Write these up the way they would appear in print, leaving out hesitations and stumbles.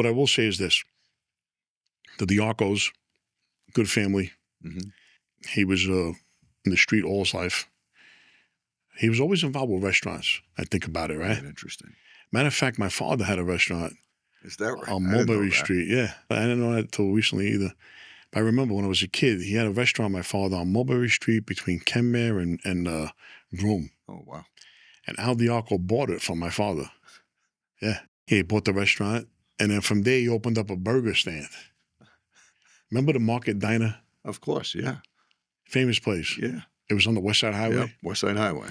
what I will say is this. The Diarcos, good family. Mm-hmm. He was in the street all his life. He was always involved with restaurants. I think about it, right? Very interesting. Matter of fact, my father had a restaurant Is that right? on I didn't know Mulberry that. Street. Yeah, I didn't know that until recently either. But I remember when I was a kid, he had a restaurant, my father, on Mulberry Street between Kenmare and Broome. Oh, wow. And Al Diarco bought it from my father. Yeah. He bought the restaurant. And then from there, he opened up a burger stand. Remember the Market Diner? Of course, yeah. Famous place. Yeah. It was on the West Side Highway. Yep. West Side Highway.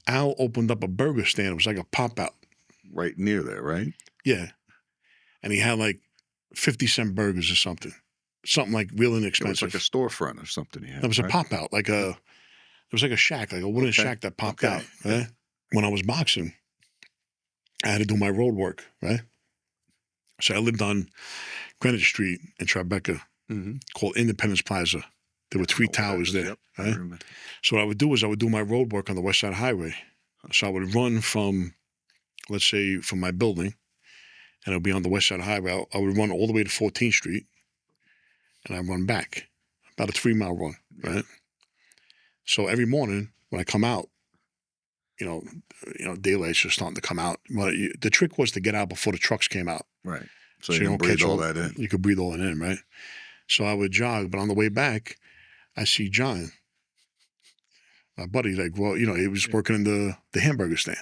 Al opened up a burger stand. It was like a pop-out. Right near there, right? Yeah. And he had like 50-cent burgers or something. Something like real It was inexpensive. like a storefront or something he had. It was right? a pop-out. It was like a shack, like a wooden Okay. shack that popped Okay. out. Right? When I was boxing, I had to do my road work, right? So I lived on Greenwich Street in Tribeca Mm-hmm. called Independence Plaza. There were 3 towers there. Yep. I Right? remember. So what I would do is I would do my road work on the West Side Highway. So I would run from, let's say, from my building, and it would be on the West Side Highway. I would run all the way to 14th Street, and I'd run back, about a 3-mile run, right? So every morning when I come out, daylight's just starting to come out. Well, the trick was to get out before the trucks came out. Right. So So you you don't don't breathe catch all all- that in. You could breathe all that in, right? So I would jog, but on the way back, I see John, my buddy, like, well, he was working in the hamburger stand.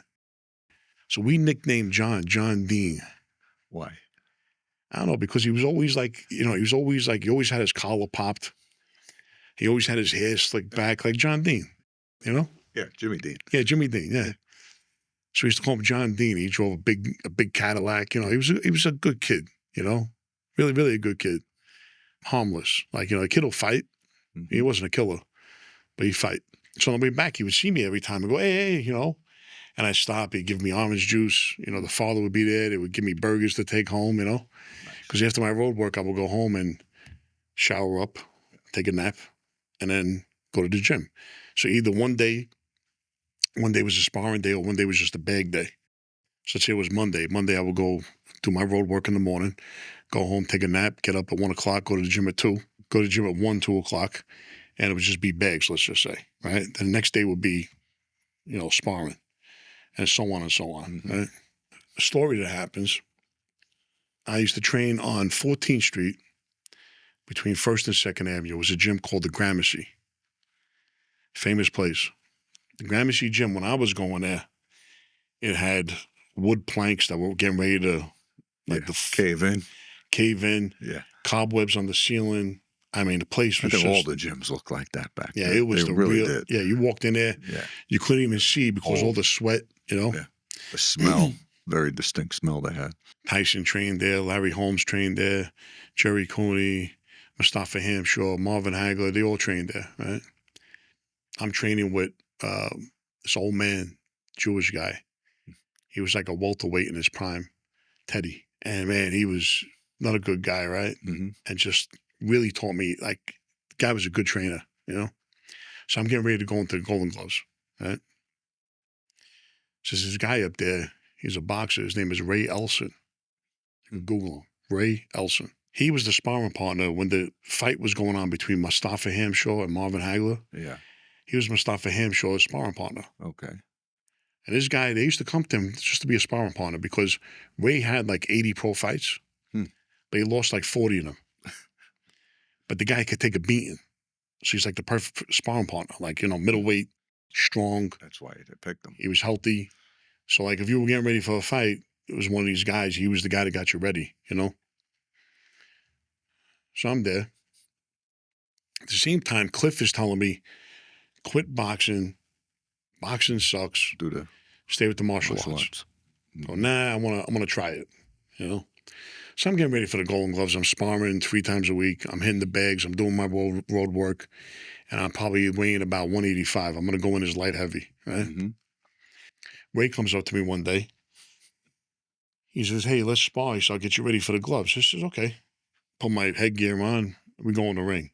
So we nicknamed John Dean. Why? I don't know, because he was always like, he always had his collar popped. He always had his hair slicked back, like John Dean, Yeah, Jimmy Dean. Yeah, Jimmy Dean, yeah. So we used to call him John Dean. He drove a big Cadillac. He was a good kid, really, really a good kid. Harmless. Like, a kid will fight. Mhm. He wasn't a killer, but he'd fight. So on the way back, he would see me every time and go, hey, and I'd stop. He'd give me orange juice. The father would be there. They would give me burgers to take home, because after my road work, I would go home and shower up, take a nap, and then go to the gym. So either one day was a sparring day or one day was just a bag day. So let's say it was Monday. Monday, I would go do my road work in the morning, go home, take a nap, get up at 1 o'clock, go to the gym at 2, go to the gym at 1, 2 o'clock, and it would just be bags, let's just say, right? Then the next day would be, sparring, and so on and so on, Mhm. right? The story that happens, I used to train on 14th Street between 1st and 2nd Avenue. It was a gym called the Gramercy. Famous place. The Gramercy gym, when I was going there, it had wood planks that were getting ready to, cave in, Yeah. cobwebs on the ceiling. I mean, the place I was think just... all the gyms looked like that back Yeah, then. it was they the really real... did. Yeah, you walked in there, Yeah. you couldn't even see because all Old. the sweat, Yeah. The smell, very distinct smell they had. Tyson trained there, Larry Holmes trained there, Jerry Cooney, Mustafa Hamshaw, Marvin Hagler, they all trained there, right? I'm training with this old man, Jewish guy. He was like a welterweight in his prime, Teddy. And man, he was not a good guy, right? Mm-hmm. And just really taught me, like, the guy was a good trainer, So I'm getting ready to go into the Golden Gloves, right? So there's this guy up there, he's a boxer. His name is Ray Elson. You can Google him. Ray Elson. He was the sparring partner when the fight was going on between Mustafa Hamshaw and Marvin Hagler. Yeah. He was Mustafa Hamshaw's sparring partner. Okay. And this guy, they used to come to him just to be a sparring partner because Ray had like 80 pro fights, but he lost like 40 of them. But the guy could take a beating. So he's like the perfect sparring partner, like, middleweight, strong. That's why they picked him. He was healthy. So like if you were getting ready for a fight, it was one of these guys. He was the guy that got you ready, So I'm there. At the same time, Cliff is telling me, quit boxing. Boxing sucks. Stay with the martial arts. Oh, nah, I want to try it, So I'm getting ready for the Golden Gloves. I'm sparring 3 times a week. I'm hitting the bags. I'm doing my road work. And I'm probably weighing about 185. I'm going to go in as light heavy, right? Mm-hmm. Ray comes up to me one day. He says, hey, let's spar. So I'll get you ready for the gloves. I says, okay. Put my headgear on. We go in the ring.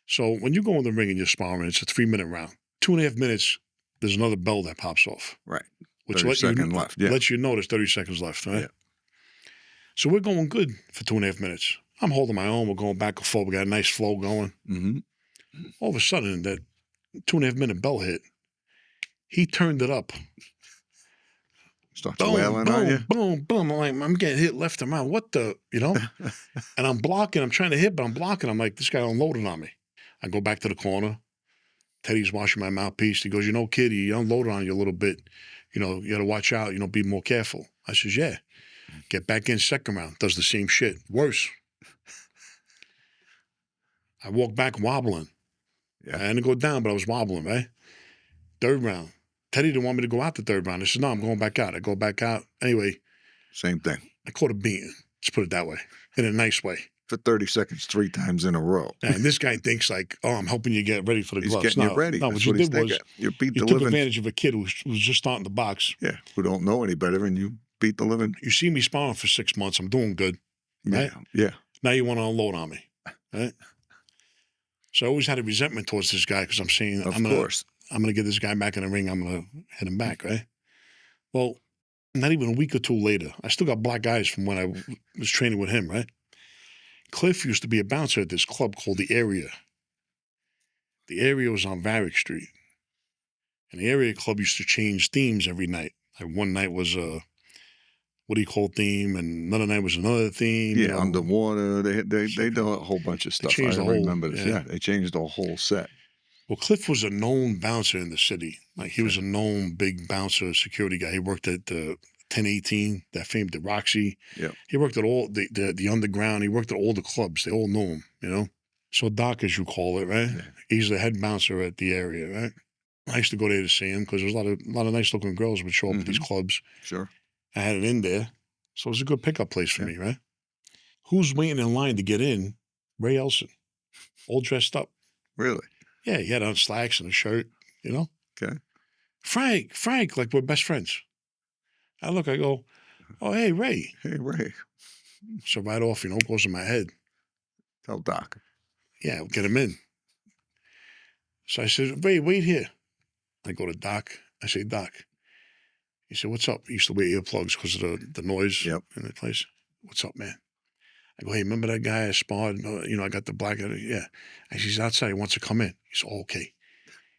So when you go in the ring and you're sparring, it's a 3-minute round. 2.5 minutes, there's another bell that pops off. Right. Which 30 seconds left. Yeah. lets you know there's 30 seconds left, right? Yeah. So we're going good for 2.5 minutes. I'm holding my own. We're going back and forth. We got a nice flow going. Mm-hmm. All of a sudden, that 2.5 minute bell hit. He turned it up. Starts Boom, wailing on you. boom, boom, boom. I'm like, I'm getting hit left and right. What the, And I'm blocking. I'm trying to hit, but I'm blocking. I'm like, this guy unloaded on me. I go back to the corner. Teddy's washing my mouthpiece. He goes, kid, he unloaded on you a little bit. You got to watch out. Be more careful. I says, yeah. Get back in second round. Does the same shit. Worse. I walk back wobbling. Yeah. I didn't go down, but I was wobbling, right? Third round. Teddy didn't want me to go out the third round. I said, no, I'm going back out. I go back out. Anyway. Same thing. I caught a beating. Let's put it that way. In a nice way. For 30 seconds, 3 times in a row. And this guy thinks like, oh, I'm helping you get ready for the gloves. He's getting you ready. No, what you did was you beat the took living. advantage of a kid who was just starting the box. Yeah, who don't know any better, and you beat the living. You see me sparring for 6 months. I'm doing good. Right? Yeah. Now you want to unload on me. Right? So I always had a resentment towards this guy because I'm saying, I'm going to get this guy back in the ring. I'm going to hit him back, right? Well, not even a week or two later, I still got black eyes from when I was training with him, right? Cliff used to be a bouncer at this club called The Area. The Area was on Varick Street. And the Area Club used to change themes every night. Like one night was a what do you call theme, and another night was another theme. Yeah, underwater. They do a whole bunch of stuff. I remember this. Yeah, they changed the whole set. Well, Cliff was a known bouncer in the city. Like he was a known big bouncer, security guy. He worked at the 1018, that famed the Roxy. Yeah. He worked at all the Underground. He worked at all the clubs. They all knew him, So Doc, as you call it, right? Yeah. He's the head bouncer at the Area, right? I used to go there to see him because there's a lot of nice looking girls would show up at these clubs. Sure. I had it in there. So it was a good pickup place for me, right? Who's waiting in line to get in? Ray Elson. All dressed up. Really? Yeah, he had on slacks and a shirt, Okay. Frank, like we're best friends. I look, I go, oh, hey, Ray. Hey, Ray. So right off, goes in my head. Tell Doc. Yeah, we'll get him in. So I said, Ray, wait here. I go to Doc. I say, Doc. He said, what's up? He used to wear earplugs because of the noise in the place. What's up, man? I go, hey, remember that guy I sparred? I got the black. Yeah. I said, he's outside. He wants to come in. He said, oh, okay.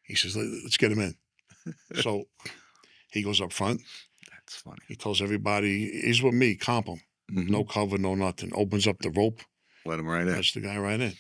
He says, let's get him in. So he goes up front. That's funny. He tells everybody, he's with me, comp him. No cover, no nothing. Opens up the rope. Let him right in. That's the guy right in.